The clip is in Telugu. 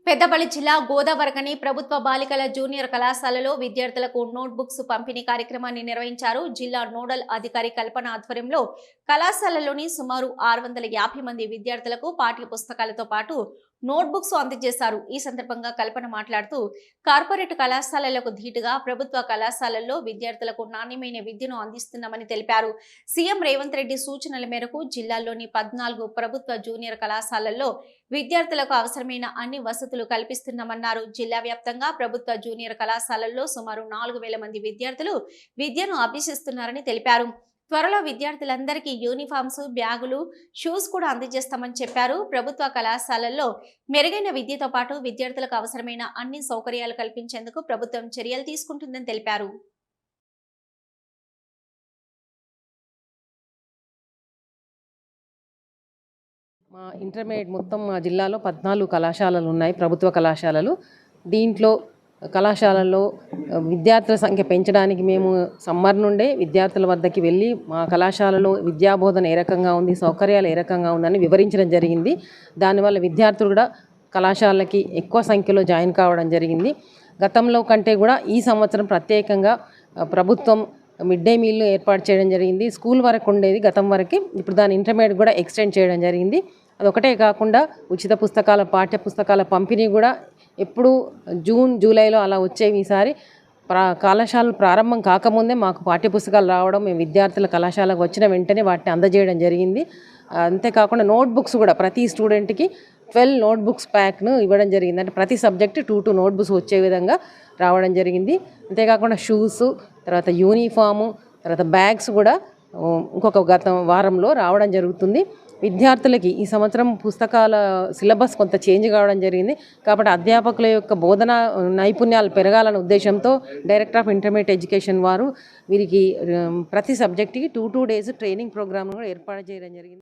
పెద్దపల్లి జిల్లా గోదావరికని ప్రభుత్వ బాలికల జూనియర్ కళాశాలలో విద్యార్థులకు నోట్బుక్స్ పంపిణీ కార్యక్రమాన్ని నిర్వహించారు. జిల్లా నోడల్ అధికారి కల్పన ఆధ్వర్యంలో కళాశాలలోని సుమారు 650 మంది విద్యార్థులకు పాఠ్య పుస్తకాలతో పాటు నోట్బుక్స్ అందజేశారు. ఈ సందర్భంగా కల్పన మాట్లాడుతూ కార్పొరేట్ కళాశాలలకు ధీటుగా ప్రభుత్వ కళాశాలల్లో విద్యార్థులకు నాణ్యమైన విద్యను అందిస్తున్నామని తెలిపారు. సీఎం రేవంత్ రెడ్డి సూచనల మేరకు జిల్లాలోని 14 ప్రభుత్వ జూనియర్ కళాశాలల్లో విద్యార్థులకు అవసరమైన అన్ని వసతులు కల్పిస్తున్నామన్నారు. జిల్లా వ్యాప్తంగా ప్రభుత్వ జూనియర్ కళాశాలల్లో సుమారు 4000 మంది విద్యార్థులు విద్యను అభ్యసిస్తున్నారని తెలిపారు. త్వరలో విద్యార్థులందరికీ యూనిఫామ్స్, బ్యాగులు, షూస్ కూడా అందజేస్తామని చెప్పారు. ప్రభుత్వ కళాశాలల్లో మెరుగైన విద్యతో పాటు విద్యార్థులకు అవసరమైన అన్ని సౌకర్యాలు కల్పించేందుకు ప్రభుత్వం చర్యలు తీసుకుంటుందని తెలిపారు. మా ఇంటర్మీడియట్ మొత్తం మా జిల్లాలో 14 కళాశాలలు ఉన్నాయి, ప్రభుత్వ కళాశాలలు. దీంట్లో కళాశాలల్లో విద్యార్థుల సంఖ్య పెంచడానికి మేము సమ్మర్ నుండే విద్యార్థుల వద్దకి వెళ్ళి మా కళాశాలలో విద్యాబోధన ఏ రకంగా ఉంది, సౌకర్యాలు ఏ రకంగా ఉందని వివరించడం జరిగింది. దానివల్ల విద్యార్థులు కూడా కళాశాలకి ఎక్కువ సంఖ్యలో జాయిన్ కావడం జరిగింది. గతంలో కంటే కూడా ఈ సంవత్సరం ప్రత్యేకంగా ప్రభుత్వం మిడ్ డే మీల్ ఏర్పాటు చేయడం జరిగింది. స్కూల్ వరకు ఉండేది గతం వరకు, ఇప్పుడు దాని ఇంటర్మీడియట్ కూడా ఎక్స్టెండ్ చేయడం జరిగింది. అదొకటే కాకుండా ఉచిత పుస్తకాల, పాఠ్య పుస్తకాల పంపిణీ కూడా ఎప్పుడు జూన్ జూలైలో అలా వచ్చేవి. ఈసారి కళాశాలలు ప్రారంభం కాకముందే మాకు పాఠ్య పుస్తకాలు రావడం, మేము విద్యార్థుల కళాశాలకు వచ్చిన వెంటనే వాటిని అందజేయడం జరిగింది. అంతేకాకుండా నోట్బుక్స్ కూడా ప్రతి స్టూడెంట్కి 12 నోట్బుక్స్ ప్యాక్ను ఇవ్వడం జరిగింది. అంటే ప్రతి సబ్జెక్టు 2 నోట్బుక్స్ వచ్చే విధంగా రావడం జరిగింది. అంతేకాకుండా షూస్, తర్వాత యూనిఫాము, తర్వాత బ్యాగ్స్ కూడా ఇంకొక గత వారంలో రావడం జరుగుతుంది. విద్యార్థులకి ఈ సంవత్సరం పుస్తకాల సిలబస్ కొంత చేంజ్ కావడం జరిగింది. కాబట్టి అధ్యాపకుల యొక్క బోధన నైపుణ్యాలు పెరగాలనే ఉద్దేశంతో డైరెక్టర్ ఆఫ్ ఇంటర్మీడియట్ ఎడ్యుకేషన్ వారు వీరికి ప్రతి సబ్జెక్టుకి 2 days ట్రైనింగ్ ప్రోగ్రామ్ కూడా ఏర్పాటు చేయడం జరిగింది.